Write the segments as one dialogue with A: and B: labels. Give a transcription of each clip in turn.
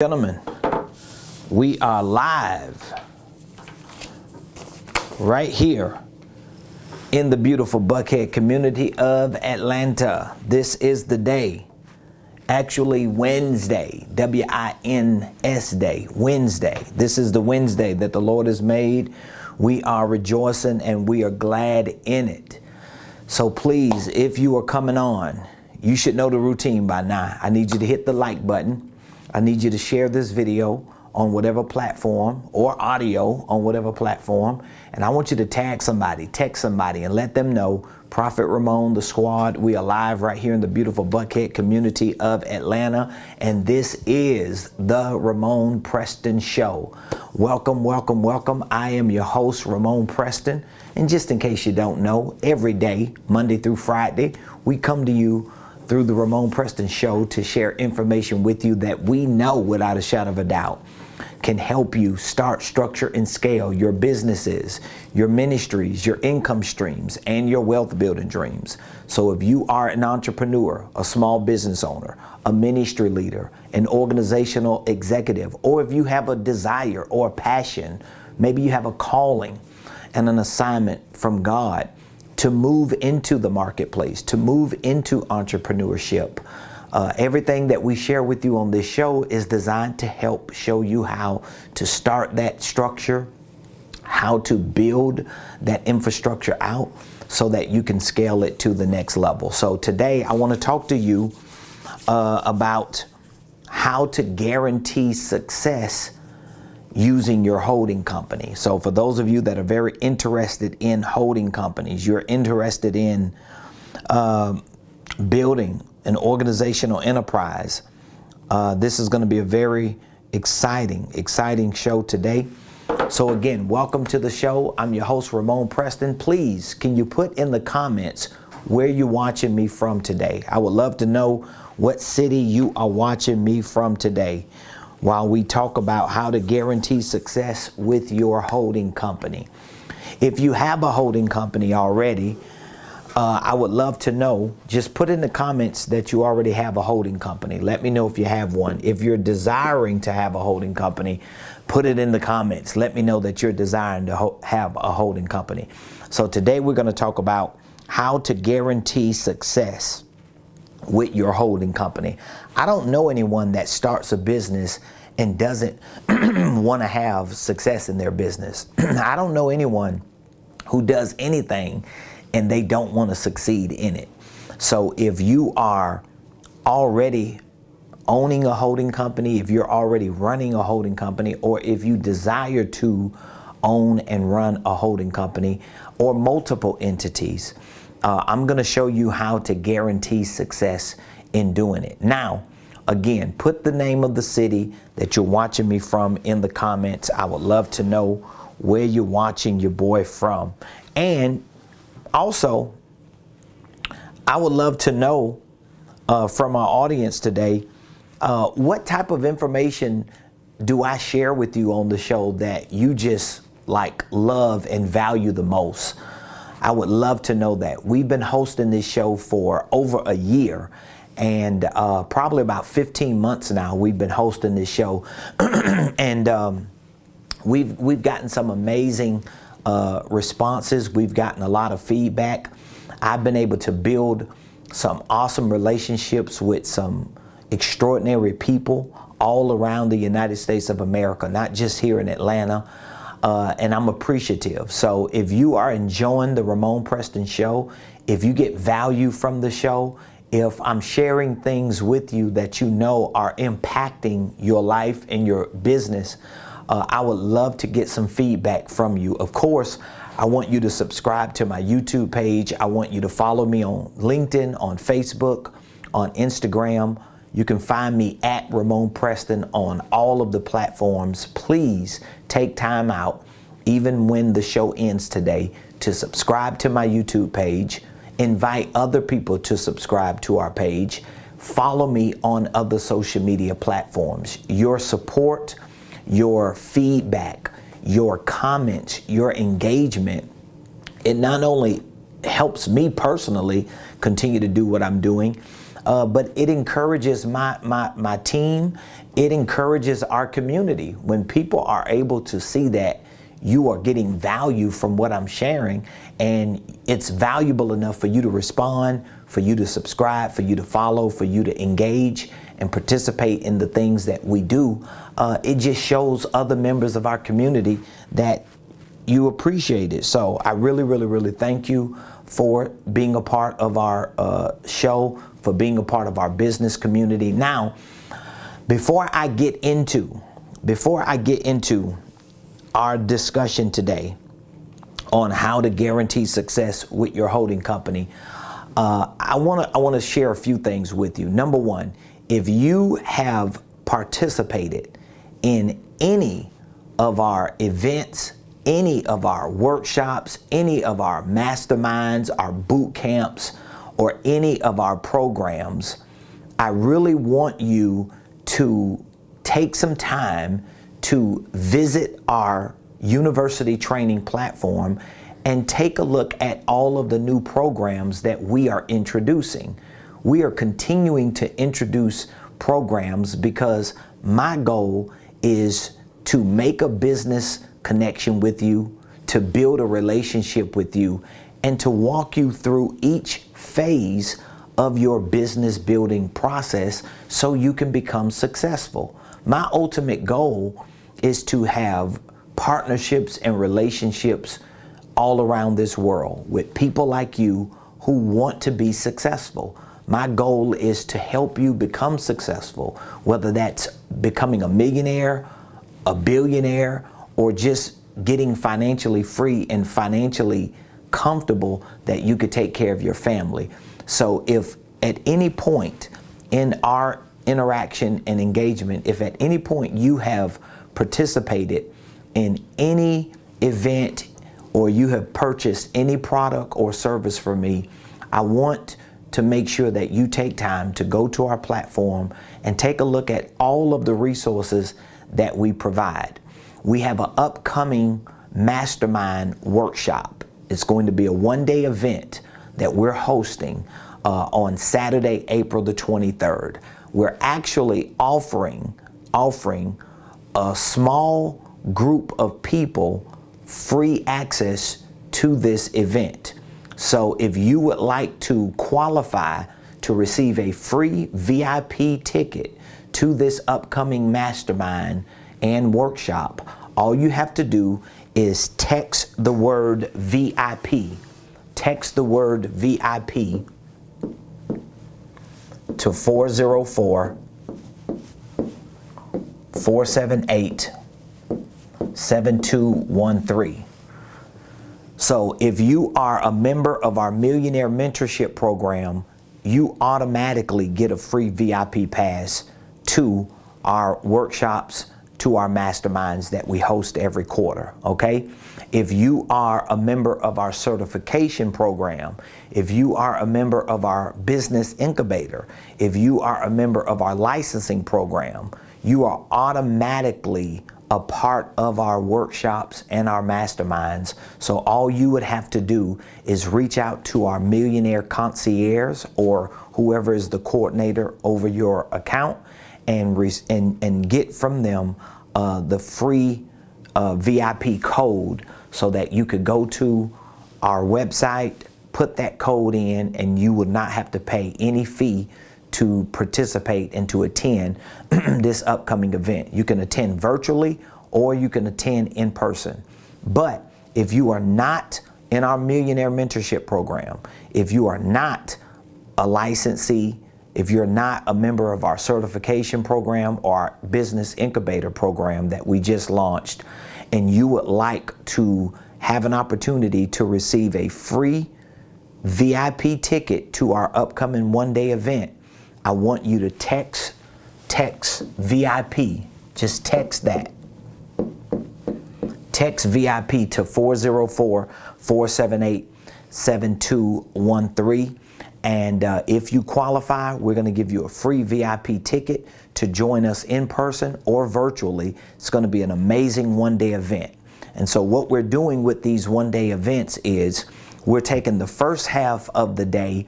A: Gentlemen, we are live right here in the beautiful Buckhead community of Atlanta. This is the day, actually Wednesday, W-I-N-S day, Wednesday. This is the Wednesday that the Lord has made. We are rejoicing and we are glad in it. So please, if you are coming on, you should know the routine by now. I need you to hit the like button. I need you to share this video on whatever platform or audio on whatever platform. And I want you to tag somebody, text somebody, and let them know Prophet Ramon, the squad, we are live right here in the beautiful Buckhead community of Atlanta. And this is the Ramon Preston Show. Welcome, welcome, welcome. I am your host, Ramon Preston. And just in case you don't know, every day, Monday through Friday, we come to you through the Ramon Preston Show to share information with you that we know without a shadow of a doubt can help you start, structure, and scale your businesses, your ministries, your income streams, and your wealth building dreams. So if you are an entrepreneur, a small business owner, a ministry leader, an organizational executive, or if you have a desire or a passion, maybe you have a calling and an assignment from God to move into the marketplace, to move into entrepreneurship. Everything that we share with you on this show is designed to help show you how to start that structure, how to build that infrastructure out so that you can scale it to the next level. So today I want to talk to you about how to guarantee success using your holding company. So for those of you that are very interested in holding companies, you're interested in building an organizational enterprise, this is going to be a very exciting show today. So again, welcome to the show. I'm your host, Ramon Preston. Please, can you put in the comments where you're watching me from today? I would love to know what city you are watching me from today, while we talk about how to guarantee success with your holding company. If you have a holding company already, I would love to know. Just put in the comments that you already have a holding company. Let me know if you have one. If you're desiring to have a holding company, put it in the comments. Let me know that you're desiring to have a holding company. So today we're going to talk about how to guarantee success with your holding company. I don't know anyone that starts a business and doesn't want to have success in their business. I don't know anyone who does anything and they don't want to succeed in it. So if you are already owning a holding company, if you're already running a holding company, or if you desire to own and run a holding company or multiple entities, I'm going to show you how to guarantee success in doing it. Now, again, put the name of the city that you're watching me from in the comments. I would love to know where you're watching your boy from. And also, I would love to know from our audience today, what type of information do I share with you on the show that you just love and value the most? I would love to know that. We've been hosting this show for over a year, and probably about 15 months now we've been hosting this show. And we've gotten some amazing responses. We've gotten a lot of feedback. I've been able to build some awesome relationships with some extraordinary people all around the United States of America, not just here in Atlanta. And I'm appreciative. So if you are enjoying the Ramon Preston Show, if you get value from the show, if I'm sharing things with you that you know are impacting your life and your business, I would love to get some feedback from you. Of course, I want you to subscribe to my YouTube page. I want you to follow me on LinkedIn, on Facebook, on Instagram. You can find me at Ramon Preston on all of the platforms. Please take time out, even when the show ends today, to subscribe to my YouTube page. Invite other people to subscribe to our page. Follow me on other social media platforms. Your support, your feedback, your comments, your engagement, it not only helps me personally continue to do what I'm doing, but it encourages my team. It encourages our community. When people are able to see that you are getting value from what I'm sharing, and it's valuable enough for you to respond, for you to subscribe, for you to follow, for you to engage and participate in the things that we do, it just shows other members of our community that you appreciate it. So I really thank you for being a part of our show, for being a part of our business community. Now, before I get into our discussion today on how to guarantee success with your holding company, I want to share a few things with you. Number one, if you have participated in any of our events, any of our workshops, any of our masterminds, our boot camps, or any of our programs, I really want you to take some time to visit our university training platform and take a look at all of the new programs that we are introducing. We are continuing to introduce programs because my goal is to make a business connection with you, to build a relationship with you, and to walk you through each phase of your business building process so you can become successful. My ultimate goal is to have partnerships and relationships all around this world with people like you who want to be successful. My goal is to help you become successful, whether that's becoming a millionaire, a billionaire, or just getting financially free and financially comfortable that you could take care of your family. So if at any point in our interaction and engagement, if at any point you have participated in any event or you have purchased any product or service from me, I want to make sure that you take time to go to our platform and take a look at all of the resources that we provide. We have an upcoming mastermind workshop. It's going to be a one-day event that we're hosting on Saturday, April the 23rd. We're actually offering a small group of people free access to this event. So if you would like to qualify to receive a free VIP ticket to this upcoming mastermind and workshop, all you have to do is text the word VIP. Text the word VIP to 404-478-7213. So if you are a member of our Millionaire Mentorship Program, you automatically get a free VIP pass to our workshops, to our masterminds that we host every quarter, okay? If you are a member of our certification program, if you are a member of our business incubator, if you are a member of our licensing program, you are automatically a part of our workshops and our masterminds. So all you would have to do is reach out to our Millionaire Concierge or whoever is the coordinator over your account and get from them the free VIP code so that you could go to our website, put that code in, and you would not have to pay any fee to participate and to attend this upcoming event. You can attend virtually or you can attend in person. But if you are not in our Millionaire Mentorship Program, if you are not a licensee, if you're not a member of our certification program or our business incubator program that we just launched, and you would like to have an opportunity to receive a free VIP ticket to our upcoming one-day event, I want you to text VIP. Just text that. Text VIP to 404-478-7213. And if you qualify, we're going to give you a free VIP ticket to join us in person or virtually. It's going to be an amazing one-day event. And so what we're doing with these one-day events is we're taking the first half of the day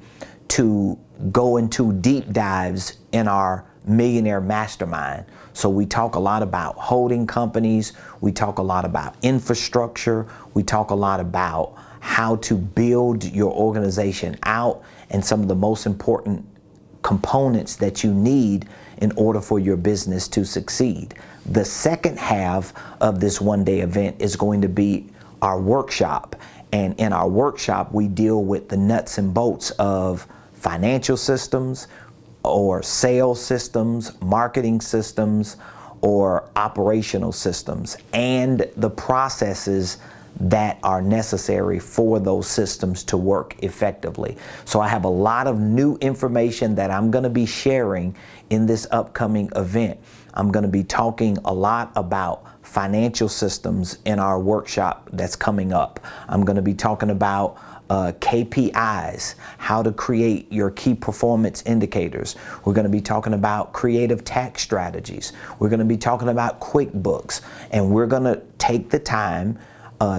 A: to go into deep dives in our Millionaire Mastermind. So we talk a lot about holding companies, we talk a lot about infrastructure, we talk a lot about how to build your organization out and some of the most important components that you need in order for your business to succeed. The second half of this one-day event is going to be our workshop. And in our workshop, we deal with the nuts and bolts of financial systems or sales systems, marketing systems, or operational systems, and the processes that are necessary for those systems to work effectively. So I have a lot of new information that I'm going to be sharing in this upcoming event. I'm going to be talking a lot about financial systems in our workshop that's coming up. I'm going to be talking about KPIs, how to create your key performance indicators. We're going to be talking about creative tax strategies. We're going to be talking about QuickBooks, and we're going to take the time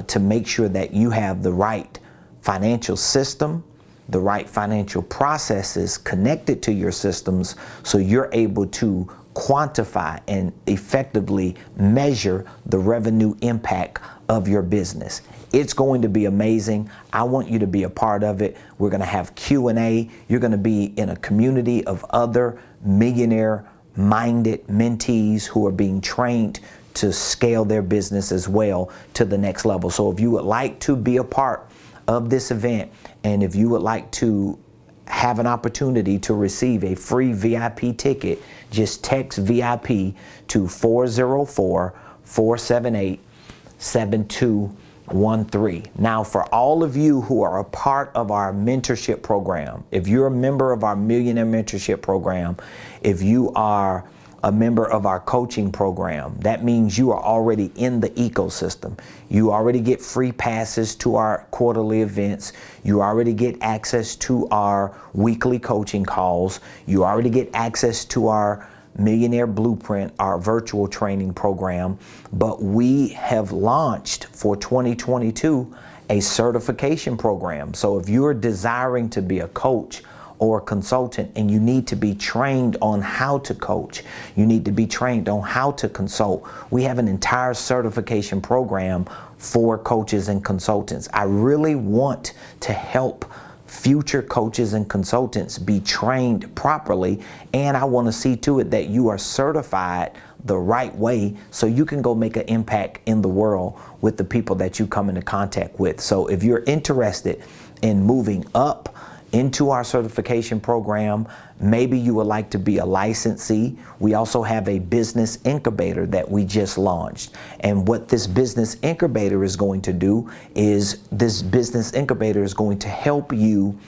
A: to make sure that you have the right financial system, the right financial processes connected to your systems, so you're able to quantify and effectively measure the revenue impact of your business. It's going to be amazing. I want you to be a part of it. We're going to have Q&A. You're going to be in a community of other millionaire-minded mentees who are being trained to scale their business as well to the next level. So if you would like to be a part of this event, and if you would like to have an opportunity to receive a free VIP ticket, just text VIP to 404-478-7213. Now, for all of you who are a part of our mentorship program, if you're a member of our Millionaire Mentorship program, if you are a member of our coaching program, that means you are already in the ecosystem. You already get free passes to our quarterly events. You already get access to our weekly coaching calls. You already get access to our Millionaire Blueprint, our virtual training program. But we have launched for 2022 a certification program. So if you're desiring to be a coach or a consultant, and you need to be trained on how to coach, you need to be trained on how to consult, we have an entire certification program for coaches and consultants. I really want to help future coaches and consultants be trained properly, and I want to see to it that you are certified the right way so you can go make an impact in the world with the people that you come into contact with. So if you're interested in moving up into our certification program, maybe you would like to be a licensee. We also have a business incubator that we just launched. And what this business incubator is going to do is this business incubator is going to help you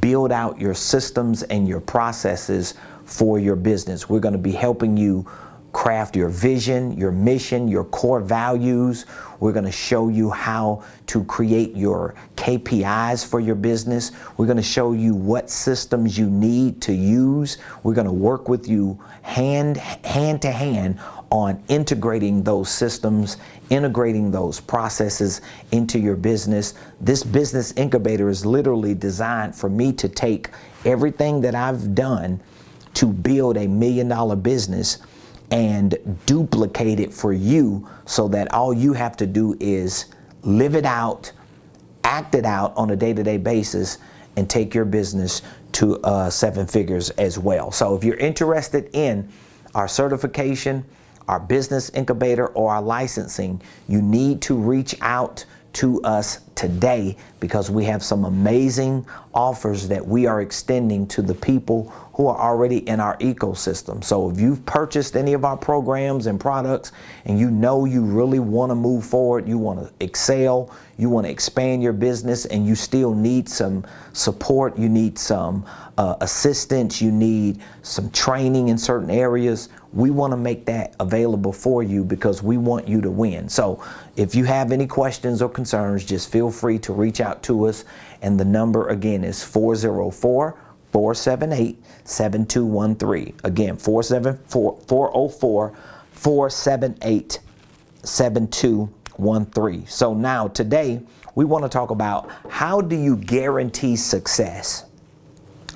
A: build out your systems and your processes for your business. We're going to be helping you craft your vision, your mission, your core values. We're going to show you how to create your KPIs for your business. We're going to show you what systems you need to use. We're going to work with you hand to hand on integrating those systems, integrating those processes into your business. This business incubator is literally designed for me to take everything that I've done to build $1 million business and duplicate it for you, so that all you have to do is live it out, act it out on a day-to-day basis, and take your business to 7 figures as well. So if you're interested in our certification, our business incubator, or our licensing, you need to reach out to us today, because we have some amazing offers that we are extending to the people who are already in our ecosystem. So if you've purchased any of our programs and products, and you know you really want to move forward, you want to excel, you want to expand your business, and you still need some support, you need some assistance, you need some training in certain areas, we want to make that available for you, because we want you to win. So if you have any questions or concerns, just feel free to reach out to us. And the number again is 404-478-7213. Again, 404-478-7213. So now today we want to talk about, how do you guarantee success?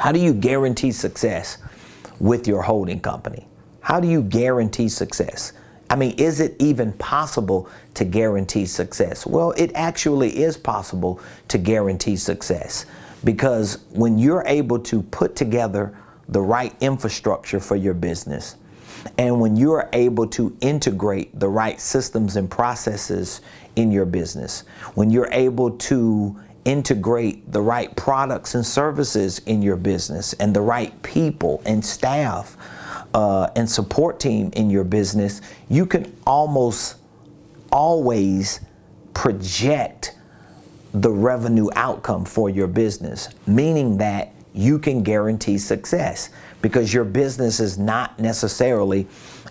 A: How do you guarantee success with your holding company? How do you guarantee success? I mean, is it even possible to guarantee success? Well, it actually is possible to guarantee success, because when you're able to put together the right infrastructure for your business, and when you're able to integrate the right systems and processes in your business, when you're able to integrate the right products and services in your business, and the right people and staff and support team in your business, you can almost always project the revenue outcome for your business, meaning that you can guarantee success, because your business is not necessarily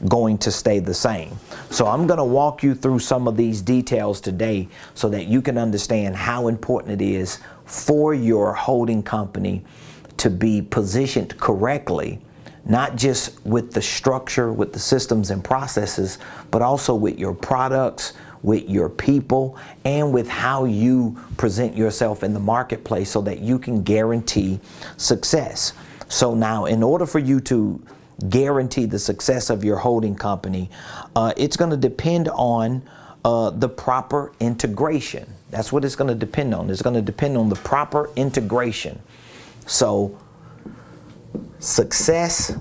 A: going to stay the same. So I'm going to walk you through some of these details today so that you can understand how important it is for your holding company to be positioned correctly, not just with the structure, with the systems and processes, but also with your products, with your people, and with how you present yourself in the marketplace so that you can guarantee success. So now, in order for you to guarantee the success of your holding company, it's going to depend on the proper integration. That's what it's going to depend on. It's going to depend on the proper integration. So success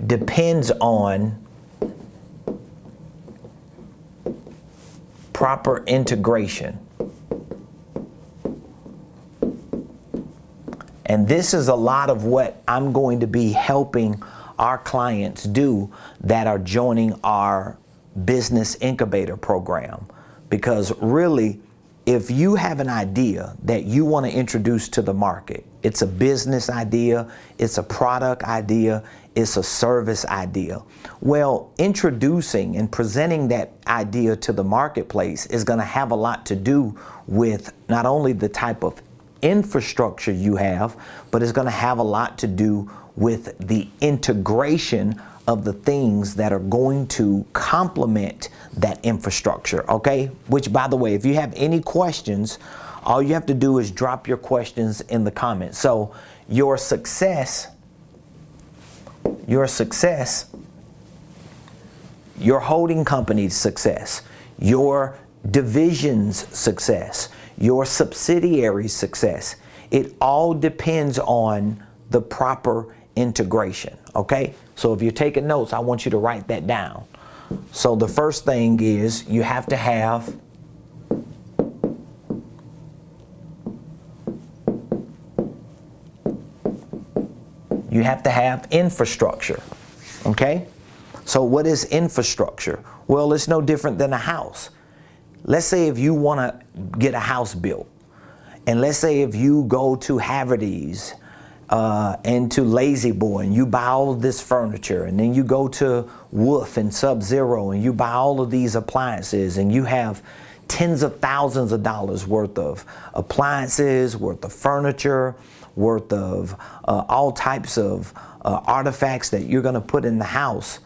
A: depends on proper integration. And this is a lot of what I'm going to be helping our clients do that are joining our business incubator program. Because really, if you have an idea that you want to introduce to the market, it's a business idea, it's a product idea, it's a service idea. Well, introducing and presenting that idea to the marketplace is going to have a lot to do with not only the type of infrastructure you have, but it's going to have a lot to do with the integration of the things that are going to complement that infrastructure, okay? Which, by the way, if you have any questions, all you have to do is drop your questions in the comments. So your success, your holding company's success, your division's success, your subsidiary's success, it all depends on the proper integration, okay? So if you're taking notes, I want you to write that down. So the first thing is you have to have infrastructure, okay? So what is infrastructure? Well, it's no different than a house. Let's say if you want to get a house built, and let's say if you go to Haverty's and to Lazy Boy and you buy all of this furniture, and then you go to Wolf and Sub-Zero and you buy all of these appliances, and you have tens of thousands of dollars worth of appliances, worth of furniture, worth of all types of artifacts that you're going to put in the house,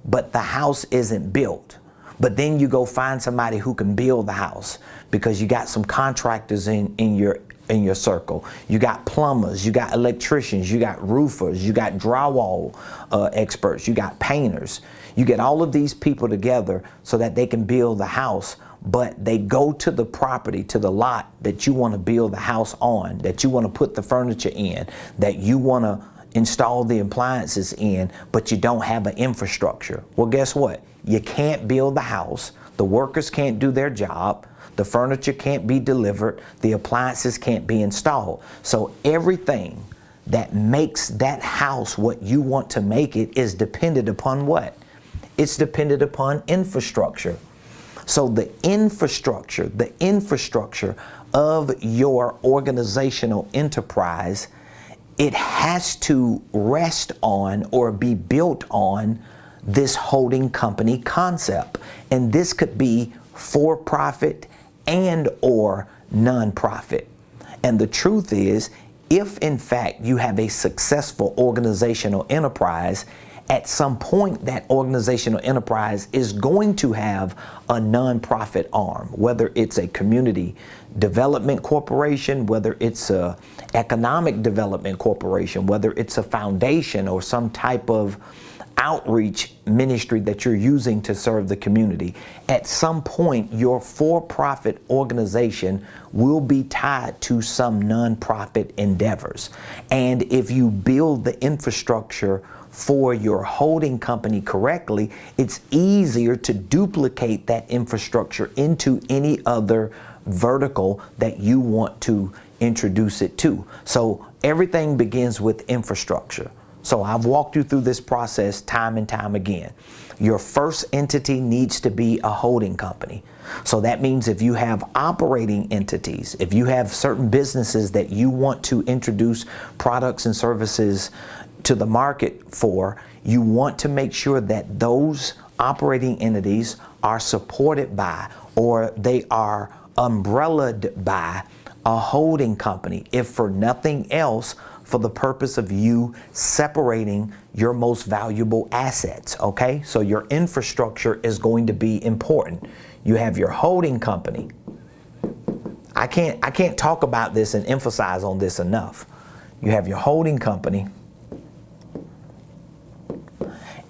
A: but the house isn't built. But then you go find somebody who can build the house, because you got some contractors in your circle. You got plumbers, you got electricians, you got roofers, you got drywall experts, you got painters. You get all of these people together so that they can build the house, but they go to the property, to the lot that you want to build the house on, that you want to put the furniture in, that you want to install the appliances in, but you don't have an infrastructure. Well, guess what? You can't build the house. The workers can't do their job. The furniture can't be delivered. The appliances can't be installed. So everything that makes that house what you want to make it is dependent upon what? It's dependent upon infrastructure. So the infrastructure of your organizational enterprise, it has to rest on or be built on this holding company concept. And this could be for-profit and or non-profit. And the truth is, if in fact you have a successful organizational enterprise at some point that organizational enterprise is going to have a nonprofit arm, whether it's a community development corporation, whether it's a economic development corporation, whether it's a foundation or some type of outreach ministry that you're using to serve the community. At some point, your for-profit organization will be tied to some nonprofit endeavors. And if you build the infrastructure for your holding company correctly, it's easier to duplicate that infrastructure into any other vertical that you want to introduce it to. So everything begins with infrastructure. So I've walked you through this process time and time again. Your first entity needs to be a holding company. So that means if you have operating entities, if you have certain businesses that you want to introduce products and services to the market for, you want to make sure that those operating entities are supported by, or they are umbrellaed by, a holding company, if for nothing else, for the purpose of you separating your most valuable assets, okay? So your infrastructure is going to be important. You have your holding company. I can't talk about this and emphasize on this enough. You have your holding company.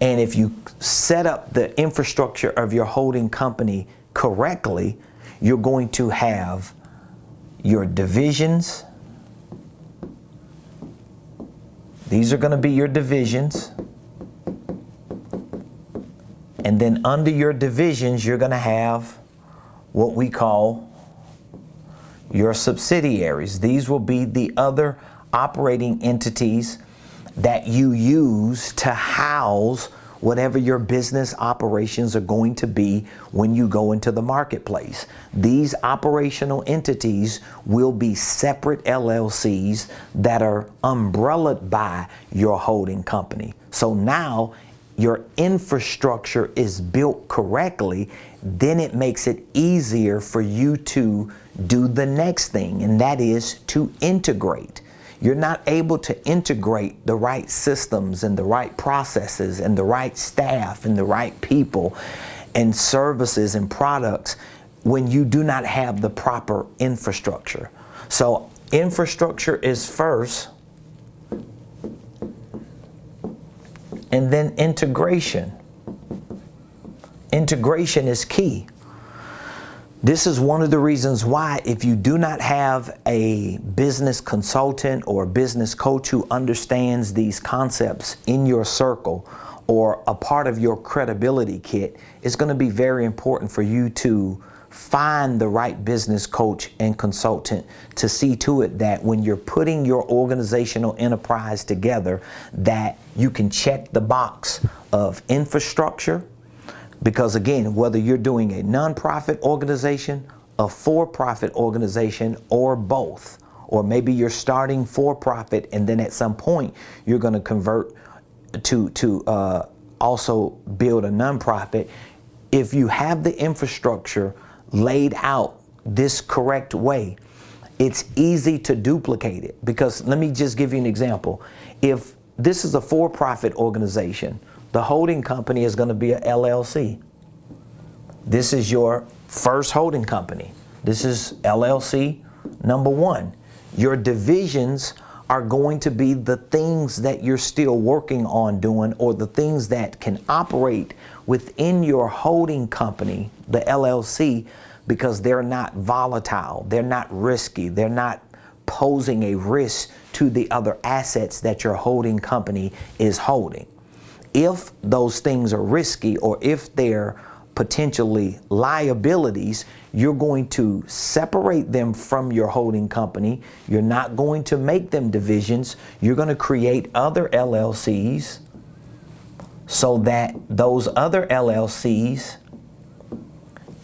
A: And if you set up the infrastructure of your holding company correctly, you're going to have your divisions. These are going to be your divisions. And then under your divisions, you're going to have what we call your subsidiaries. These will be the other operating entities that you use to house whatever your business operations are going to be when you go into the marketplace. These operational entities will be separate LLCs that are umbrellaed by your holding company. So now your infrastructure is built correctly, then it makes it easier for you to do the next thing, and that is to integrate. You're not able to integrate the right systems and the right processes and the right staff and the right people and services and products when you do not have the proper infrastructure. So infrastructure is first, and then integration. Integration is key. This is one of the reasons why, if you do not have a business consultant or a business coach who understands these concepts in your circle or a part of your credibility kit, it's going to be very important for you to find the right business coach and consultant to see to it that when you're putting your organizational enterprise together, that you can check the box of infrastructure. Because again, whether you're doing a nonprofit organization, a for-profit organization, or both, or maybe you're starting for-profit and then at some point you're going to convert to also build a nonprofit. If you have the infrastructure laid out this correct way, it's easy to duplicate it. Because let me just give you an example. If this is a for-profit organization, the holding company is going to be a LLC. This is your first holding company. This is LLC number one. Your divisions are going to be the things that you're still working on doing, or the things that can operate within your holding company, the LLC, because they're not volatile, they're not risky, they're not posing a risk to the other assets that your holding company is holding. If those things are risky, or if they're potentially liabilities, you're going to separate them from your holding company. You're not going to make them divisions. You're going to create other LLCs so that those other LLCs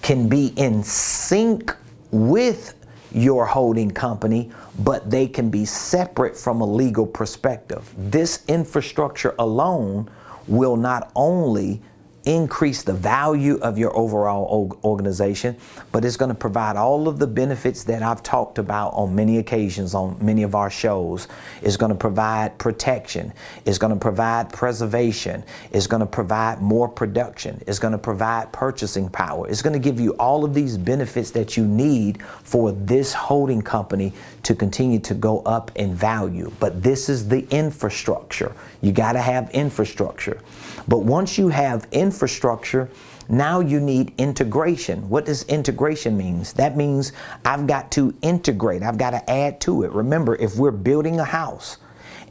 A: can be in sync with your holding company, but they can be separate from a legal perspective. This infrastructure alone will not only increase the value of your overall organization, but it's going to provide all of the benefits that I've talked about on many occasions on many of our shows. It's going to provide protection. It's going to provide preservation. It's going to provide more production. It's going to provide purchasing power. It's going to give you all of these benefits that you need for this holding company to continue to go up in value. But this is the infrastructure. You got to have infrastructure. But once you have infrastructure, now you need integration. What does integration mean? That means I've got to integrate. I've got to add to it. Remember, if we're building a house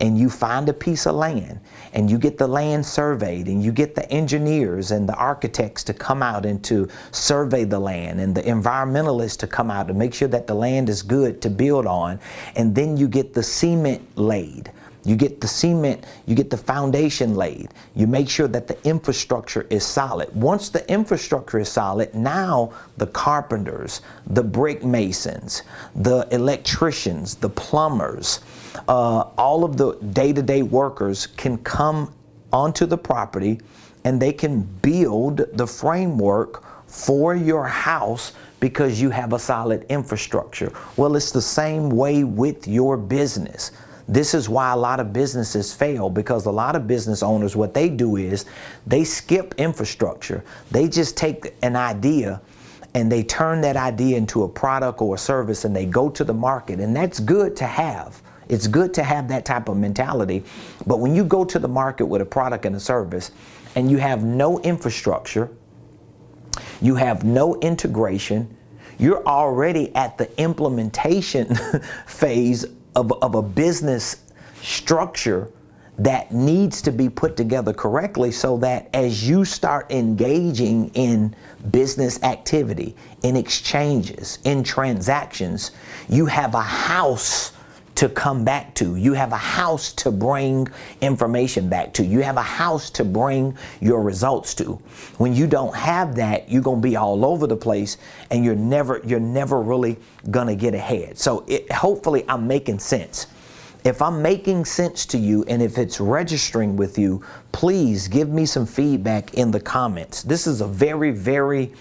A: and you find a piece of land and you get the land surveyed and you get the engineers and the architects to come out and to survey the land and the environmentalists to come out to make sure that the land is good to build on, and then you get the cement laid. You get the cement, you get the foundation laid. You make sure that the infrastructure is solid. Once the infrastructure is solid, now the carpenters, the brick masons, the electricians, the plumbers, all of the day-to-day workers can come onto the property and they can build the framework for your house because you have a solid infrastructure. Well, it's the same way with your business. This is why a lot of businesses fail, because a lot of business owners, what they do is they skip infrastructure. They just take an idea and they turn that idea into a product or a service and they go to the market, and that's good to have. It's good to have that type of mentality. But when you go to the market with a product and a service and you have no infrastructure, you have no integration, you're already at the implementation phase of a business structure that needs to be put together correctly, so that as you start engaging in business activity, in exchanges, in transactions, you have a house to come back to. You have a house to bring information back to. You have a house to bring your results to. When you don't have that, you're going to be all over the place and you're never really going to get ahead. So hopefully I'm making sense. If I'm making sense to you and if it's registering with you, please give me some feedback in the comments. This is a very, very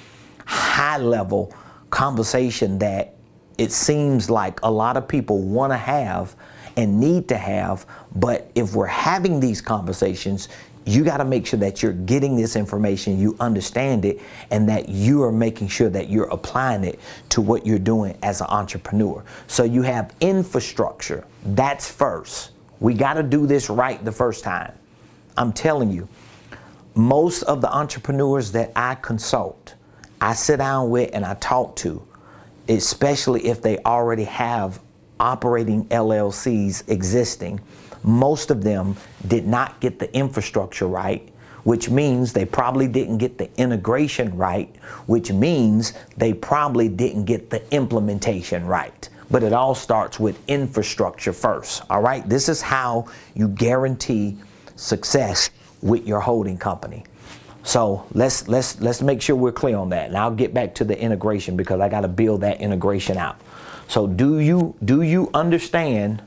A: high level conversation that it seems like a lot of people want to have and need to have. But if we're having these conversations, you got to make sure that you're getting this information, you understand it, and that you are making sure that you're applying it to what you're doing as an entrepreneur. So you have infrastructure. That's first. We got to do this right the first time. I'm telling you, most of the entrepreneurs that I consult, I sit down with and I talk to, especially if they already have operating LLCs existing, most of them did not get the infrastructure right, which means they probably didn't get the integration right, which means they probably didn't get the implementation right. But it all starts with infrastructure first, all right? This is how you guarantee success with your holding company. So let's make sure we're clear on that. And I'll get back to the integration because I got to build that integration out. So do you understand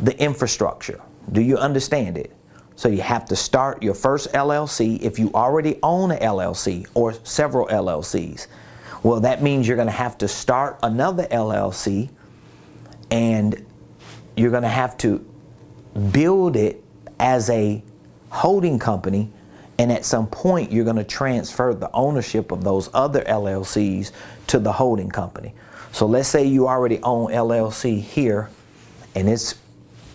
A: the infrastructure? Do you understand it? So you have to start your first LLC if you already own an LLC or several LLCs. Well, that means you're going to have to start another LLC and you're going to have to build it as a holding company. And at some point, you're going to transfer the ownership of those other LLCs to the holding company. So let's say you already own LLC here, and it's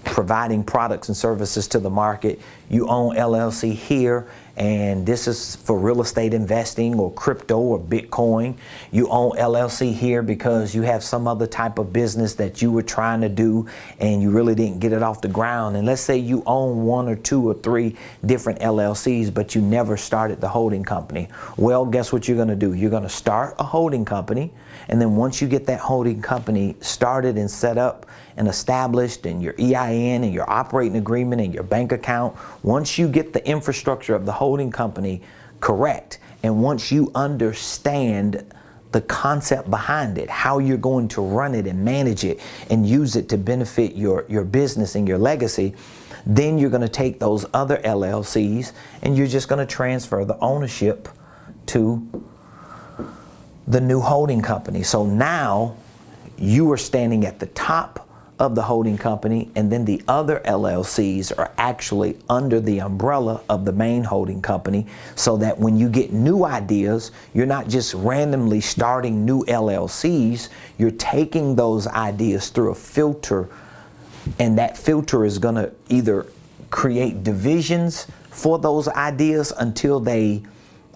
A: providing products and services to the market. You own LLC here, and this is for real estate investing or crypto or Bitcoin. You own LLC here because you have some other type of business that you were trying to do and you really didn't get it off the ground. And let's say you own 1 or 2 or 3 different LLCs, but you never started the holding company. Well, guess what you're going to do? You're going to start a holding company, and then once you get that holding company started and set up and established, and your EIN and your operating agreement and your bank account, once you get the infrastructure of the holding company correct, and once you understand the concept behind it, how you're going to run it and manage it and use it to benefit your business and your legacy, Then you're going to take those other LLCs and you're just going to transfer the ownership to the new holding company. So now you are standing at the top of the holding company, and then the other LLCs are actually under the umbrella of the main holding company, so that when you get new ideas, you're not just randomly starting new LLCs, you're taking those ideas through a filter, and that filter is going to either create divisions for those ideas until they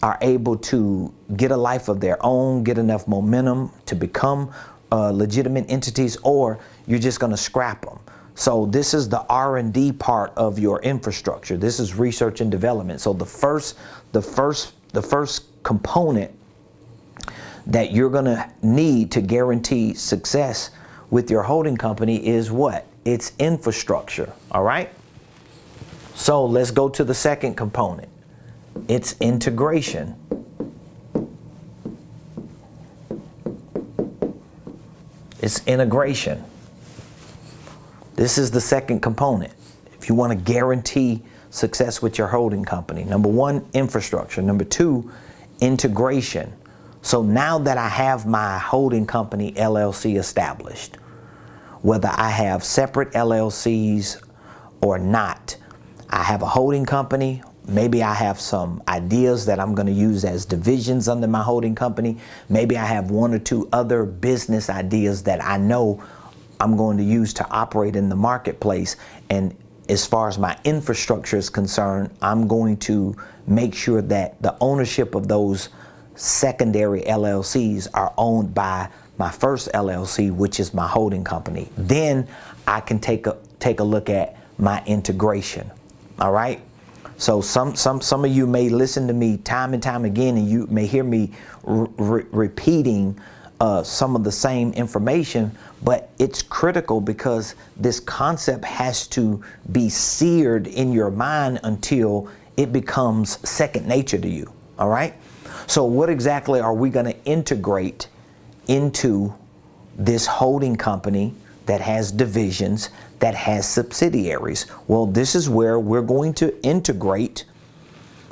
A: are able to get a life of their own, get enough momentum to become legitimate entities, or you're just going to scrap them. So this is the R&D part of your infrastructure. This is research and development. So the first component that you're going to need to guarantee success with your holding company is what? It's infrastructure. All right. So let's go to the second component. It's integration. It's integration. This is the second component. If you want to guarantee success with your holding company, number one, infrastructure. Number two, integration. So now that I have my holding company LLC established, whether I have separate LLCs or not, I have a holding company. Maybe I have some ideas that I'm going to use as divisions under my holding company. Maybe I have one or two other business ideas that I know I'm going to use to operate in the marketplace. And as far as my infrastructure is concerned, I'm going to make sure that the ownership of those secondary LLCs are owned by my first LLC, which is my holding company. Then I can take a look at my integration. All right. So some of you may listen to me time and time again, and you may hear me repeating some of the same information, but it's critical because this concept has to be seared in your mind until it becomes second nature to you. All right. So what exactly are we going to integrate into this holding company that has divisions, that has subsidiaries? Well, this is where we're going to integrate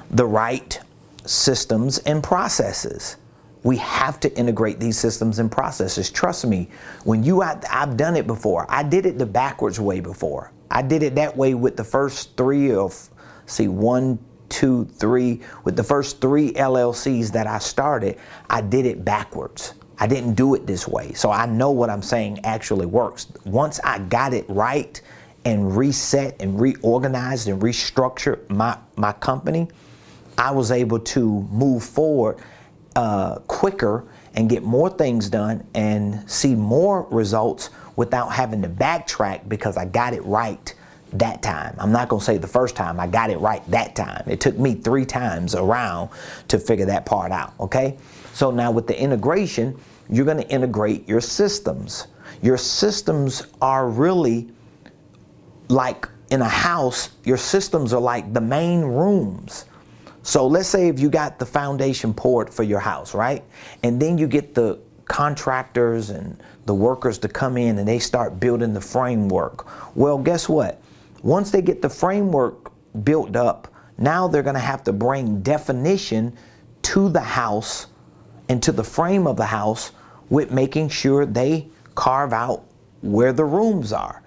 A: the right systems and processes. We have to integrate these systems and processes. Trust me, I've done it before. I did it the backwards way before. I did it that way with the first three with the first three LLCs that I started. I did it backwards. I didn't do it this way. So I know what I'm saying actually works. Once I got it right and reset and reorganized and restructured my company, I was able to move forward quicker and get more things done and see more results without having to backtrack, because I got it right that time. I'm not going to say the first time. I got it right that time. It took me 3 times around to figure that part out. Okay. So now with the integration, you're going to integrate your systems. Your systems are really like in a house, your systems are like the main rooms. So let's say if you got the foundation poured for your house, right? And then you get the contractors and the workers to come in and they start building the framework. Well, guess what? Once they get the framework built up, now they're going to have to bring definition to the house and to the frame of the house, with making sure they carve out where the rooms are.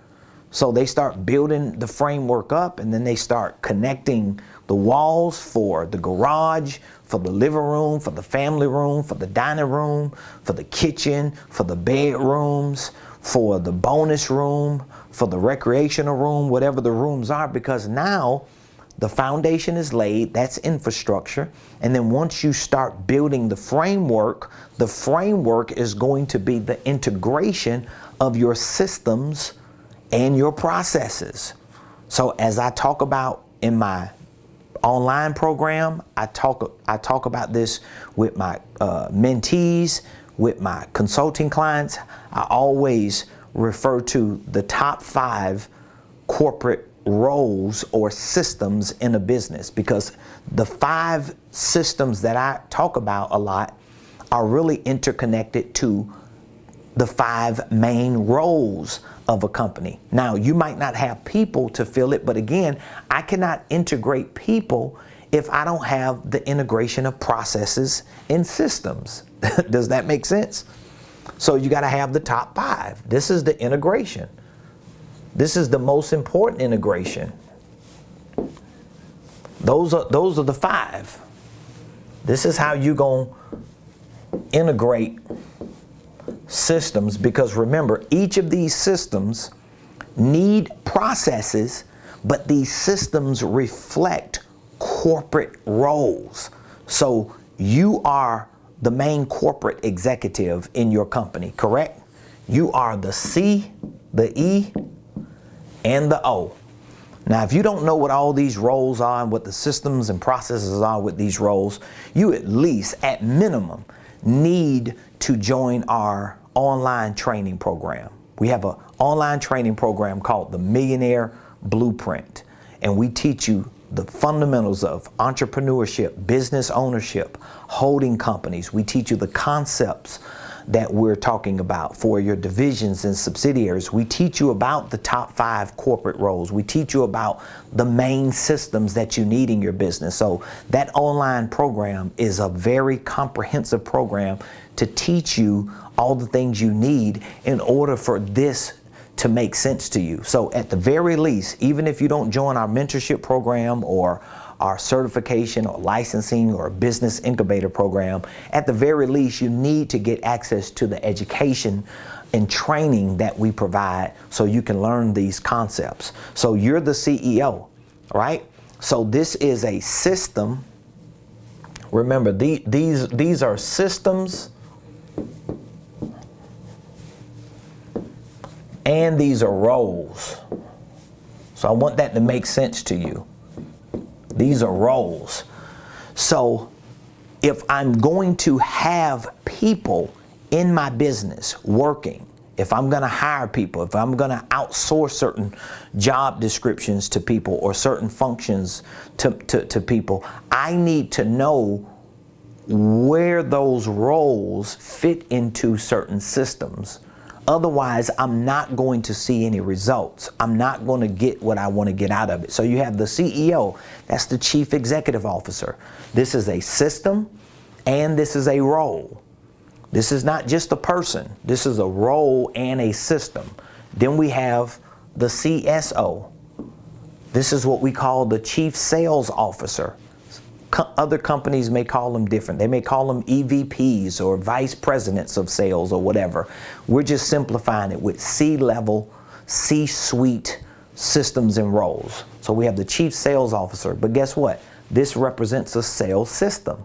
A: So they start building the framework up, and then they start connecting the walls for the garage, for the living room, for the family room, for the dining room, for the kitchen, for the bedrooms, for the bonus room, for the recreational room, whatever the rooms are, because now the foundation is laid. That's infrastructure. And then once you start building the framework is going to be the integration of your systems and your processes. So as I talk about in my online program, I talk about this with my mentees, with my consulting clients. I always refer to the top 5 corporate roles or systems in a business, because the 5 systems that I talk about a lot are really interconnected to the 5 main roles of a company. Now, you might not have people to fill it, but again, I cannot integrate people if I don't have the integration of processes and systems. Does that make sense? So you got to have the top 5. This is the integration. This is the most important integration. Those are the 5. This is how you're going to integrate systems, because remember, each of these systems need processes, but these systems reflect corporate roles. So you are the main corporate executive in your company, correct? You are the C, the E, and the O. Now, if you don't know what all these roles are and what the systems and processes are with these roles, you at least, at minimum, need to join our online training program. We have an online training program called the Millionaire Blueprint, and we teach you the fundamentals of entrepreneurship, business ownership, holding companies. We teach you the concepts that we're talking about for your divisions and subsidiaries. We teach you about the top 5 corporate roles. We teach you about the main systems that you need in your business. So that online program is a very comprehensive program to teach you all the things you need in order for this to make sense to you. So at the very least, even if you don't join our mentorship program or our certification or licensing or business incubator program, at the very least, you need to get access to the education and training that we provide so you can learn these concepts. So you're the CEO, right? So this is a system. Remember, these are systems, and these are roles. So I want that to make sense to you. These are roles. So if I'm going to have people in my business working, if I'm going to hire people, if I'm going to outsource certain job descriptions to people or certain functions to people, I need to know where those roles fit into certain systems. Otherwise, I'm not going to see any results. I'm not going to get what I want to get out of it. So you have the CEO, that's the Chief Executive Officer. This is a system and this is a role. This is not just a person. This is a role and a system. Then we have the CSO. This is what we call the Chief Sales Officer. Other companies may call them different. They may call them EVPs or Vice Presidents of Sales or whatever. We're just simplifying it with C-level, C-suite systems and roles. So we have the Chief Sales Officer, but guess what? This represents a sales system.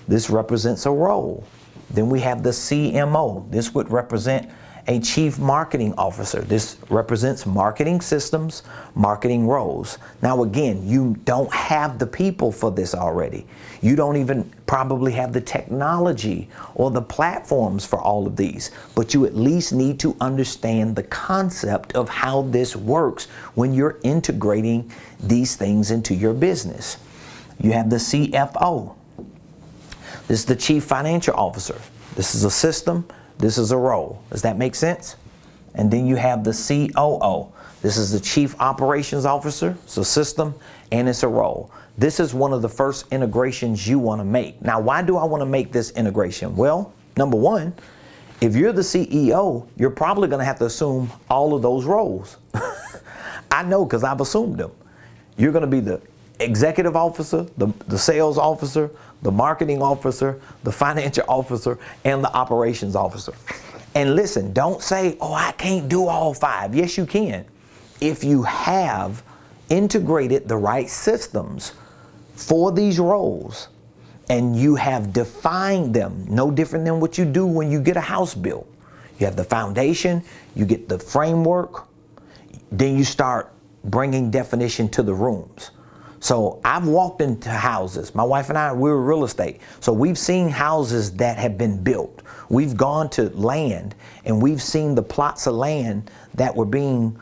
A: This represents a role. Then we have the CMO. This would represent a Chief Marketing Officer. This represents marketing systems, marketing roles. Now again, you don't have the people for this already. You don't even probably have the technology or the platforms for all of these, but you at least need to understand the concept of how this works when you're integrating these things into your business. You have the CFO. This is the Chief Financial Officer. This is a system. This is a role. Does that make sense? And then you have the COO. This is the Chief Operations Officer. It's a system and it's a role. This is one of the first integrations you want to make. Now, why do I want to make this integration? Well, number one, if you're the CEO, you're probably going to have to assume all of those roles. I know because I've assumed them. You're going to be the executive officer, the sales officer, the marketing officer, the financial officer, and the operations officer. And listen, don't say, oh, I can't do all 5. Yes, you can. If you have integrated the right systems for these roles and you have defined them, no different than what you do when you get a house built. You have the foundation, you get the framework, then you start bringing definition to the rooms. So I've walked into houses. My wife and I, we're real estate. So we've seen houses that have been built. We've gone to land and we've seen the plots of land that were being,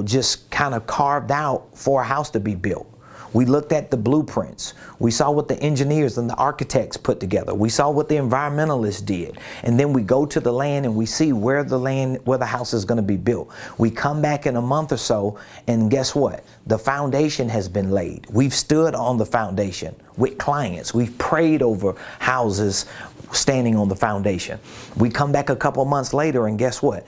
A: just kind of carved out for a house to be built. We looked at the blueprints. We saw what the engineers and the architects put together. We saw what the environmentalists did. And then we go to the land and we see where the house is going to be built. We come back in a month or so, and guess what? The foundation has been laid. We've stood on the foundation with clients. We've prayed over houses standing on the foundation. We come back a couple months later, and guess what?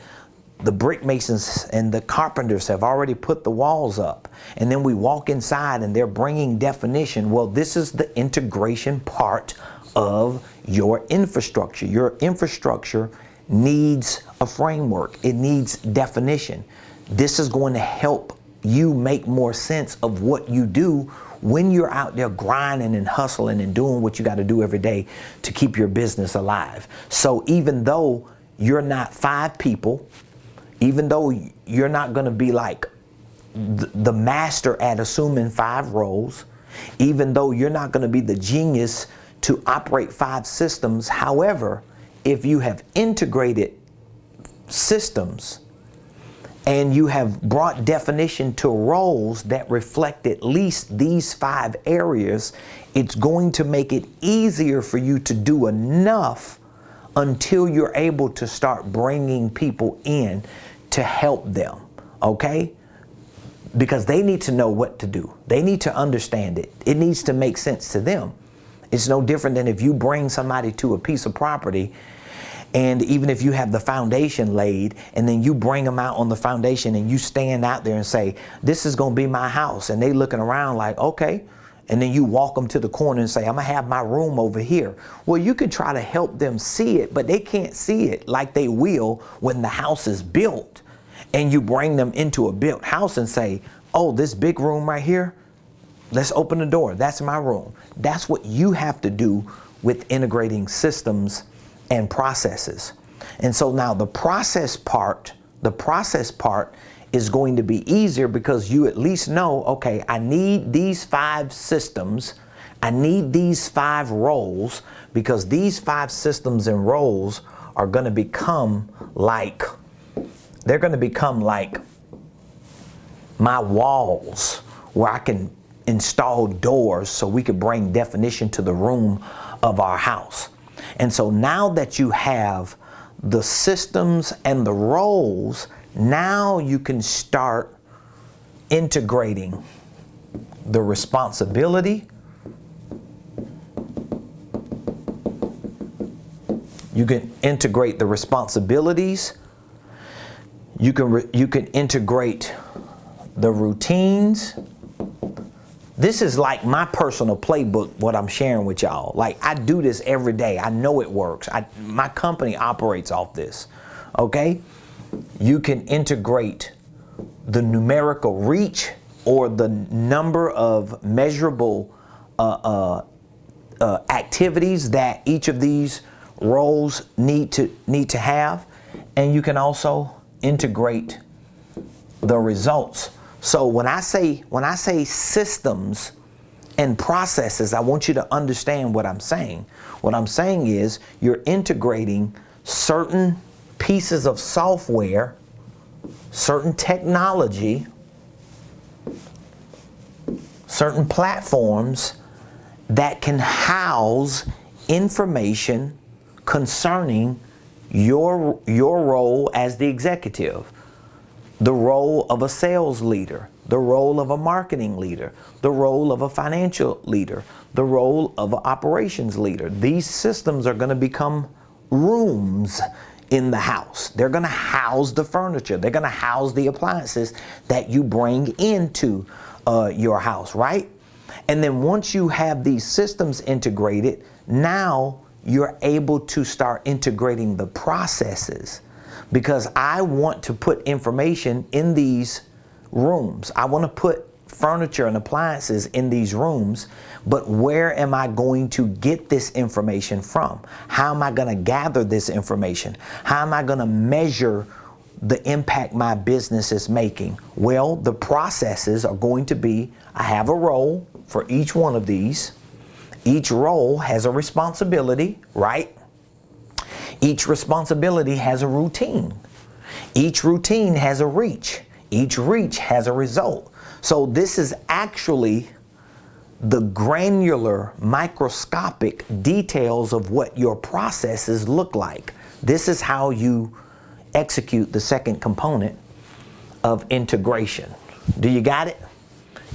A: The brick masons and the carpenters have already put the walls up. And then we walk inside and they're bringing definition. Well, this is the integration part of your infrastructure. Your infrastructure needs a framework. It needs definition. This is going to help you make more sense of what you do when you're out there grinding and hustling and doing what you got to do every day to keep your business alive. So even though you're not 5 people, even though you're not going to be like the master at assuming 5 roles, even though you're not going to be the genius to operate 5 systems, however, if you have integrated systems and you have brought definition to roles that reflect at least these 5 areas, it's going to make it easier for you to do enough until you're able to start bringing people in to help them, okay? Because they need to know what to do. They need to understand it. It needs to make sense to them. It's no different than if you bring somebody to a piece of property, and even if you have the foundation laid, and then you bring them out on the foundation and you stand out there and say, this is gonna be my house, and they looking around like, okay. And then you walk them to the corner and say, I'm gonna have my room over here. Well, you can try to help them see it, but they can't see it like they will when the house is built. And you bring them into a built house and say, oh, this big room right here, let's open the door. That's my room. That's what you have to do with integrating systems and processes. And so now the process part is going to be easier because you at least know, okay, I need these 5 systems. I need these 5 roles, because these 5 systems and roles are going to become like, they're going to become like my walls where I can install doors so we could bring definition to the room of our house. And so now that you have the systems and the roles, now you can start integrating the responsibility. You can integrate the responsibilities. You can integrate the routines. This is like my personal playbook, what I'm sharing with y'all. Like, I do this every day. I know it works. My company operates off this, okay? You can integrate the numerical reach or the number of measurable activities that each of these roles need to have, and you can also integrate the results. So when I say systems and processes, I want you to understand what I'm saying. What I'm saying is you're integrating certain pieces of software, certain technology, certain platforms that can house information concerning your role as the executive, the role of a sales leader, the role of a marketing leader, the role of a financial leader, the role of an operations leader. These systems are going to become rooms in the house. They're going to house the furniture. They're going to house the appliances that you bring into your house, right? And then once you have these systems integrated, now you're able to start integrating the processes, because I want to put information in these rooms. I want to put furniture and appliances in these rooms, but where am I going to get this information from? How am I going to gather this information? How am I going to measure the impact my business is making? Well, the processes are going to be, I have a role for each one of these. Each role has a responsibility, right? Each responsibility has a routine. Each routine has a reach. Each reach has a result. So this is actually the granular, microscopic details of what your processes look like. This is how you execute the second component of integration. Do you got it?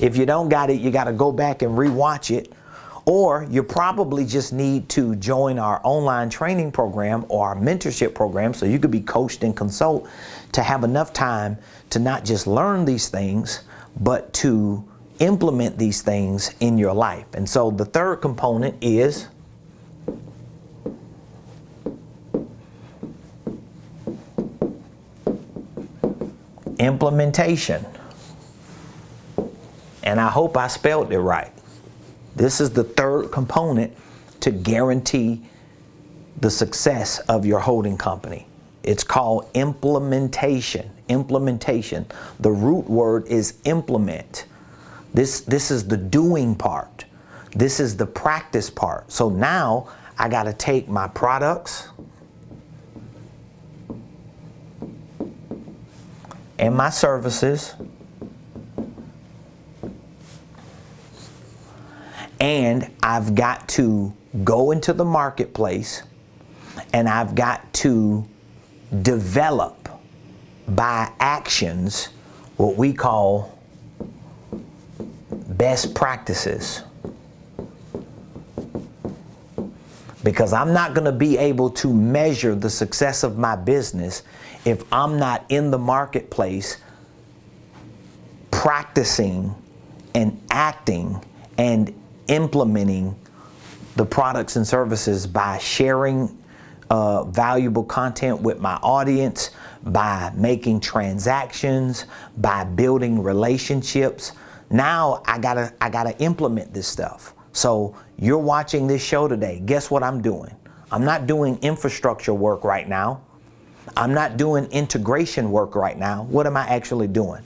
A: If you don't got it, you got to go back and rewatch it, or you probably just need to join our online training program or our mentorship program so you could be coached and consult to have enough time to not just learn these things, but to implement these things in your life. And so the third component is implementation. And I hope I spelled it right. This is the third component to guarantee the success of your holding company. It's called implementation. Implementation. The root word is implement. This is the doing part. This is the practice part. So now I got to take my products and my services and I've got to go into the marketplace and I've got to develop by actions what we call best practices. Because I'm not going to be able to measure the success of my business if I'm not in the marketplace practicing and acting and implementing the products and services by sharing valuable content with my audience, by making transactions, by building relationships. Now I gotta implement this stuff. So you're watching this show today. Guess what I'm doing? I'm not doing infrastructure work right now. I'm not doing integration work right now. What am I actually doing?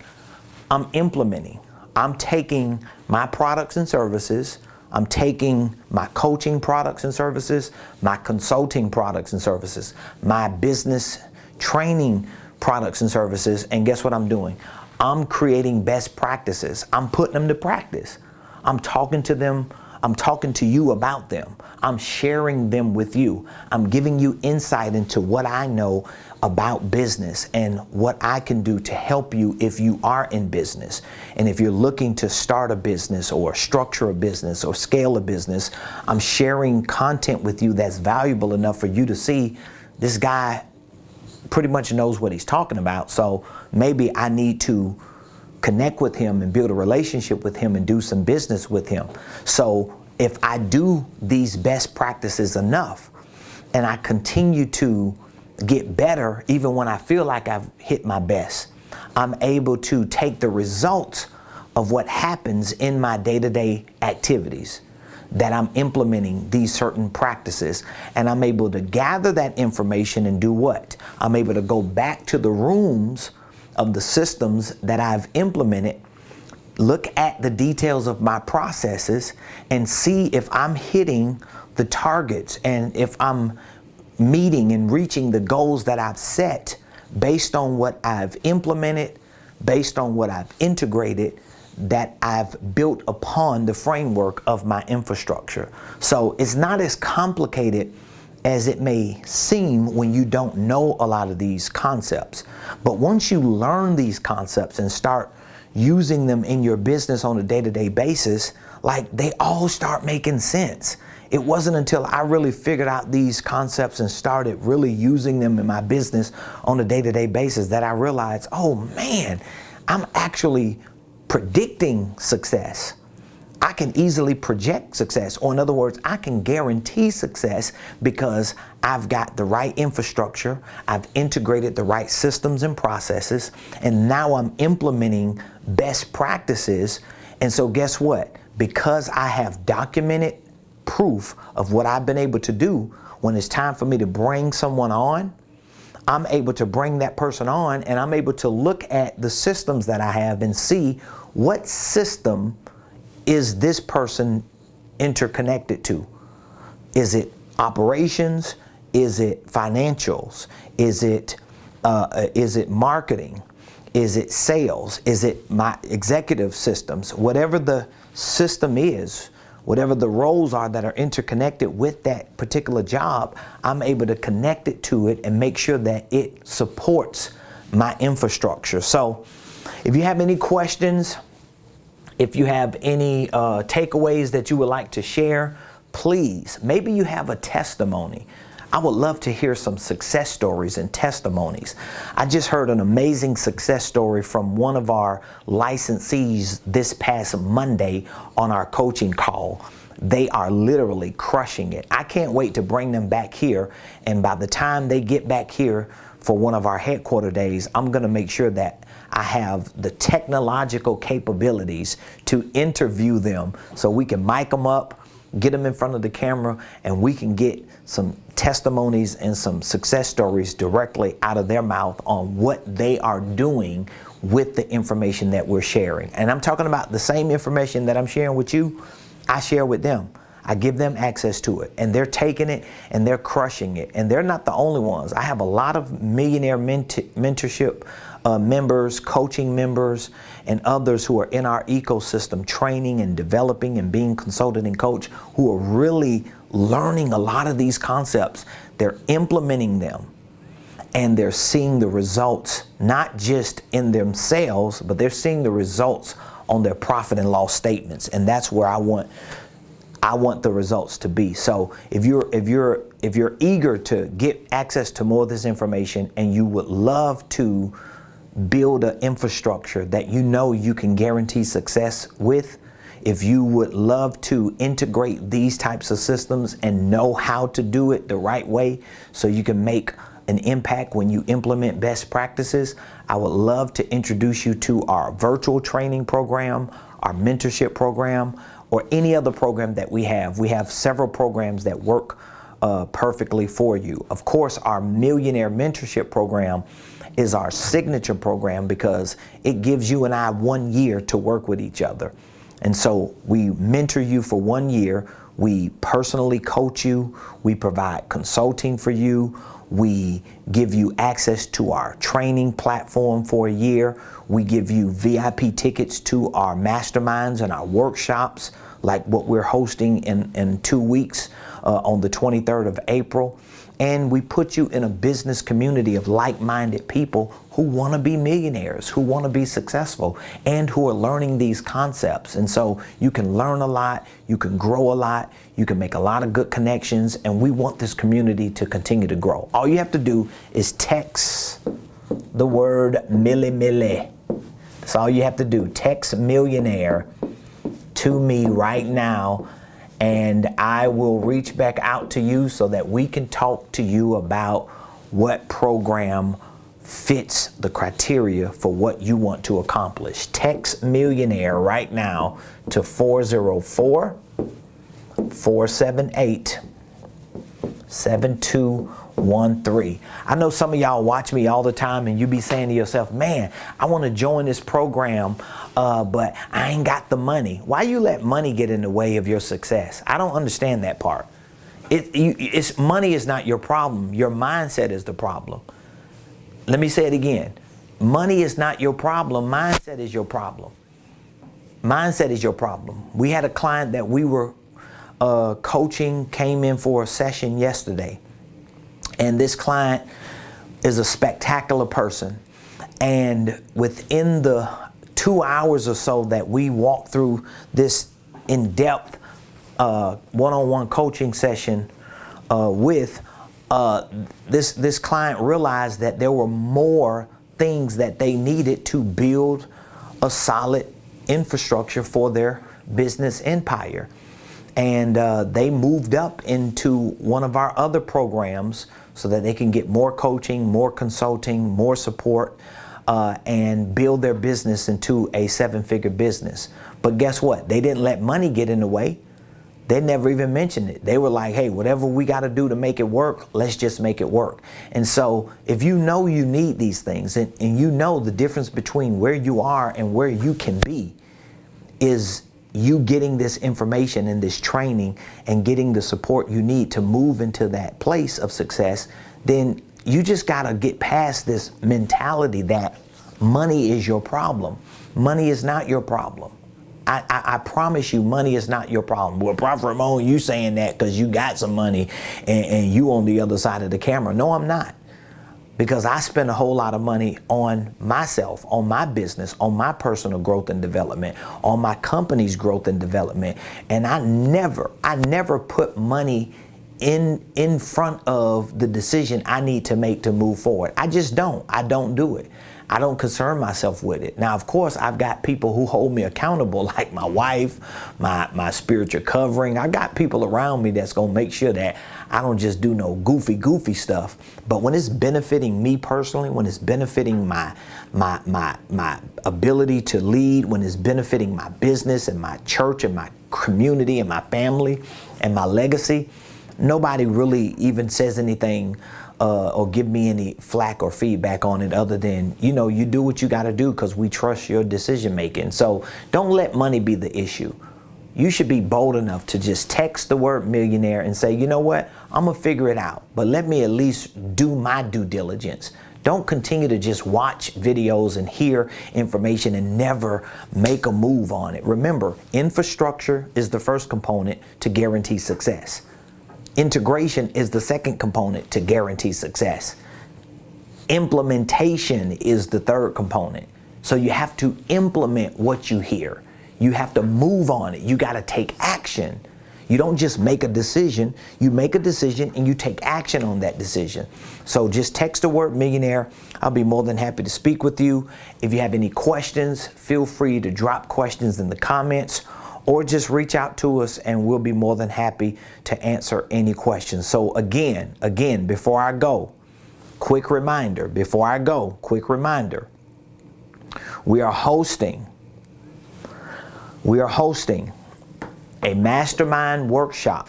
A: I'm implementing. I'm taking my products and services. I'm taking my coaching products and services, my consulting products and services, my business training products and services, and guess what I'm doing? I'm creating best practices. I'm putting them to practice. I'm talking to them. I'm talking to you about them. I'm sharing them with you. I'm giving you insight into what I know about business and what I can do to help you if you are in business. And if you're looking to start a business or structure a business or scale a business, I'm sharing content with you that's valuable enough for you to see this guy pretty much knows what he's talking about. So maybe I need to connect with him and build a relationship with him and do some business with him. So if I do these best practices enough and I continue to get better even when I feel like I've hit my best, I'm able to take the results of what happens in my day-to-day activities, that I'm implementing these certain practices, and I'm able to gather that information and do what? I'm able to go back to the rooms of the systems that I've implemented, look at the details of my processes and see if I'm hitting the targets and if I'm meeting and reaching the goals that I've set based on what I've implemented, based on what I've integrated, that I've built upon the framework of my infrastructure. So it's not as complicated as it may seem when you don't know a lot of these concepts. But once you learn these concepts and start using them in your business on a day-to-day basis, like they all start making sense. It wasn't until I really figured out these concepts and started really using them in my business on a day-to-day basis that I realized, oh man, I'm actually predicting success. I can easily project success, or in other words, I can guarantee success because I've got the right infrastructure, I've integrated the right systems and processes, and now I'm implementing best practices. And so guess what? Because I have documented proof of what I've been able to do, when it's time for me to bring someone on, I'm able to bring that person on and I'm able to look at the systems that I have and see what system is this person interconnected to. Is it operations? Is it financials? Is it marketing? Is it sales? Is it my executive systems? Whatever the system is, whatever the roles are that are interconnected with that particular job, I'm able to connect it to it and make sure that it supports my infrastructure. So if you have any questions, if you have any takeaways that you would like to share, please, maybe you have a testimony. I would love to hear some success stories and testimonies. I just heard an amazing success story from one of our licensees this past Monday on our coaching call. They are literally crushing it. I can't wait to bring them back here. And by the time they get back here for one of our headquarter days, I'm going to make sure that I have the technological capabilities to interview them so we can mic them up, get them in front of the camera, and we can get some testimonies and some success stories directly out of their mouth on what they are doing with the information that we're sharing. And I'm talking about the same information that I'm sharing with you, I share with them. I give them access to it, and they're taking it and they're crushing it. And they're not the only ones. I have a lot of millionaire mentorship members, coaching members, and others who are in our ecosystem training and developing and being consulted and coached, who are really learning a lot of these concepts. They're implementing them, and they're seeing the results, not just in themselves, but they're seeing the results on their profit and loss statements. And that's where I want the results to be. So if you're eager to get access to more of this information, and you would love to build an infrastructure that you know you can guarantee success with, if you would love to integrate these types of systems and know how to do it the right way so you can make an impact when you implement best practices, I would love to introduce you to our virtual training program, our mentorship program, or any other program that we have. We have several programs that work perfectly for you. Of course, our Millionaire Mentorship program is our signature program because it gives you and I 1 year to work with each other. And so we mentor you for 1 year. We personally coach you. We provide consulting for you. We give you access to our training platform for a year. We give you VIP tickets to our masterminds and our workshops, like what we're hosting in 2 weeks on the 23rd of April. And we put you in a business community of like-minded people who want to be millionaires, who want to be successful, and who are learning these concepts. And so you can learn a lot, you can grow a lot, you can make a lot of good connections, and we want this community to continue to grow. All you have to do is text the word milli. That's all you have to do. Text millionaire to me right now, and I will reach back out to you so that we can talk to you about what program fits the criteria for what you want to accomplish. Text millionaire right now to 404-478-7213. I know some of y'all watch me all the time and you be saying to yourself, man, I want to join this program, but I ain't got the money. Why you let money get in the way of your success? I don't understand that part. Money is not your problem. Your mindset is the problem. Let me say it again. Money is not your problem. Mindset is your problem. Mindset is your problem. We had a client that we were coaching, came in for a session yesterday. And this client is a spectacular person. And within the 2 hours or so that we walked through this in-depth one-on-one coaching session with this client realized that there were more things that they needed to build a solid infrastructure for their business empire. And they moved up into one of our other programs so that they can get more coaching, more consulting, more support, and build their business into a 7-figure business. But guess what? They didn't let money get in the way. They never even mentioned it. They were like, hey, whatever we got to do to make it work, let's just make it work. And so if you know you need these things, and you know the difference between where you are and where you can be is you getting this information and this training and getting the support you need to move into that place of success, then you just got to get past this mentality that money is your problem. Money is not your problem. I promise you, money is not your problem. Well, Prophet Ramon, you saying that because you got some money and you on the other side of the camera. No, I'm not. Because I spend a whole lot of money on myself, on my business, on my personal growth and development, on my company's growth and development. And I never put money in front of the decision I need to make to move forward. I just don't. I don't do it. I don't concern myself with it. Now, of course, I've got people who hold me accountable, like my wife, my spiritual covering. I got people around me that's going to make sure that I don't just do no goofy stuff. But when it's benefiting me personally, when it's benefiting my ability to lead, when it's benefiting my business and my church and my community and my family and my legacy, nobody really even says anything or give me any flack or feedback on it other than, you know, you do what you got to do because we trust your decision making. So don't let money be the issue. You should be bold enough to just text the word millionaire and say, you know what, I'm going to figure it out, but let me at least do my due diligence. Don't continue to just watch videos and hear information and never make a move on it. Remember, infrastructure is the first component to guarantee success. Integration is the second component to guarantee success. Implementation is the third component. So you have to implement what you hear. You have to move on it. You got to take action. You don't just make a decision. You make a decision and you take action on that decision. So just text the word millionaire. I'll be more than happy to speak with you. If you have any questions, feel free to drop questions in the comments, or just reach out to us and we'll be more than happy to answer any questions. So again, before I go, quick reminder, we are hosting a mastermind workshop,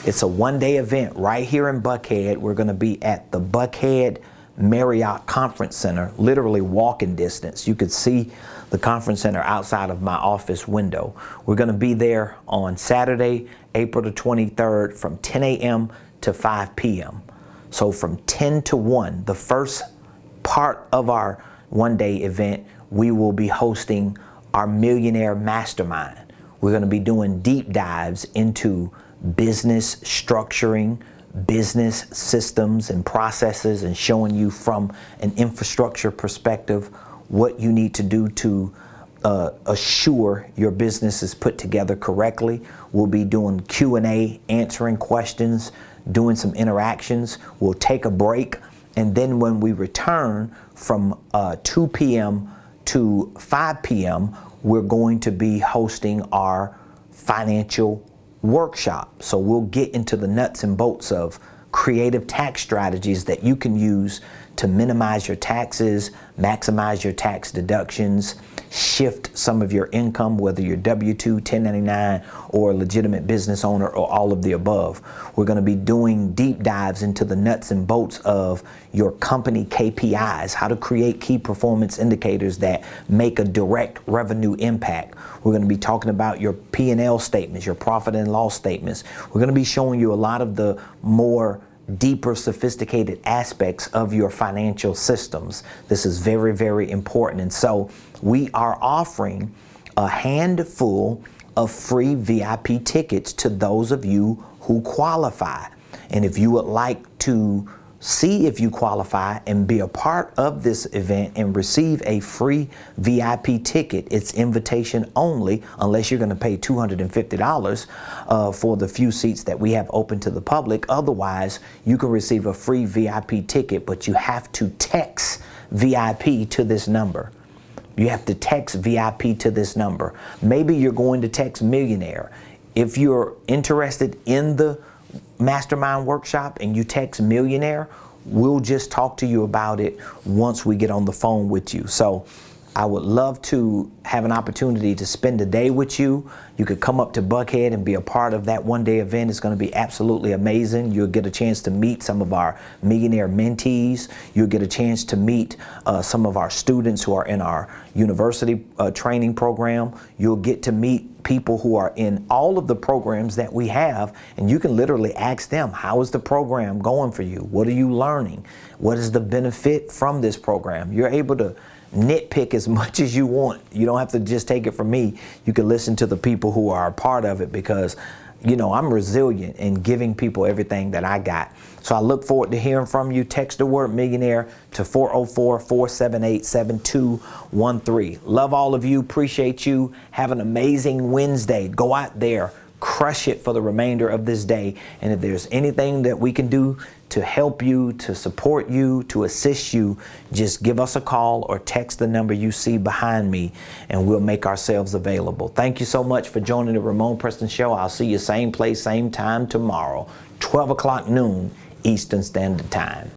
A: It's a one-day event right here in Buckhead. We're going to be at the Buckhead Marriott Conference Center, literally walking distance. You could see the conference center outside of my office window. We're going to be there on Saturday, April the 23rd from 10 a.m. to 5 p.m. So from 10 to 1, the first part of our one-day event, we will be hosting our Millionaire Mastermind. We're going to be doing deep dives into business structuring, business systems and processes, and showing you from an infrastructure perspective what you need to do to assure your business is put together correctly. We'll be doing Q&A, answering questions, doing some interactions. We'll take a break, and then when we return from 2 p.m. to 5 p.m., we're going to be hosting our financial workshop. So we'll get into the nuts and bolts of creative tax strategies that you can use to minimize your taxes, maximize your tax deductions, shift some of your income, whether you're W-2, 1099, or a legitimate business owner, or all of the above. We're going to be doing deep dives into the nuts and bolts of your company KPIs, how to create key performance indicators that make a direct revenue impact. We're going to be talking about your P&L statements, your profit and loss statements. We're going to be showing you a lot of the more deeper, sophisticated aspects of your financial systems. This is very, very important. And so we are offering a handful of free VIP tickets to those of you who qualify. And if you would like to see if you qualify and be a part of this event and receive a free VIP ticket, it's invitation only, unless you're going to pay $250 for the few seats that we have open to the public. Otherwise, you can receive a free VIP ticket, but you have to text VIP to this number. You have to text VIP to this number. Maybe you're going to text millionaire. If you're interested in the mastermind workshop and you text millionaire, we'll just talk to you about it once we get on the phone with you. So I would love to have an opportunity to spend a day with you. You could come up to Buckhead and be a part of that one-day event. It's going to be absolutely amazing. You'll get a chance to meet some of our millionaire mentees. You'll get a chance to meet some of our students who are in our university training program. You'll get to meet people who are in all of the programs that we have, and you can literally ask them, how is the program going for you? What are you learning? What is the benefit from this program? You're able to nitpick as much as you want. You don't have to just take it from me. You can listen to the people who are a part of it, because I'm resilient in giving people everything that I got. So I look forward to hearing from you. Text the word millionaire to 404-478-7213. Love all of you. Appreciate you. Have an amazing Wednesday. Go out there, crush it for the remainder of this day. And if there's anything that we can do to help you, to support you, to assist you, just give us a call or text the number you see behind me, and we'll make ourselves available. Thank you so much for joining the Ramon Preston Show. I'll see you same place, same time tomorrow, 12 o'clock noon Eastern Standard Time.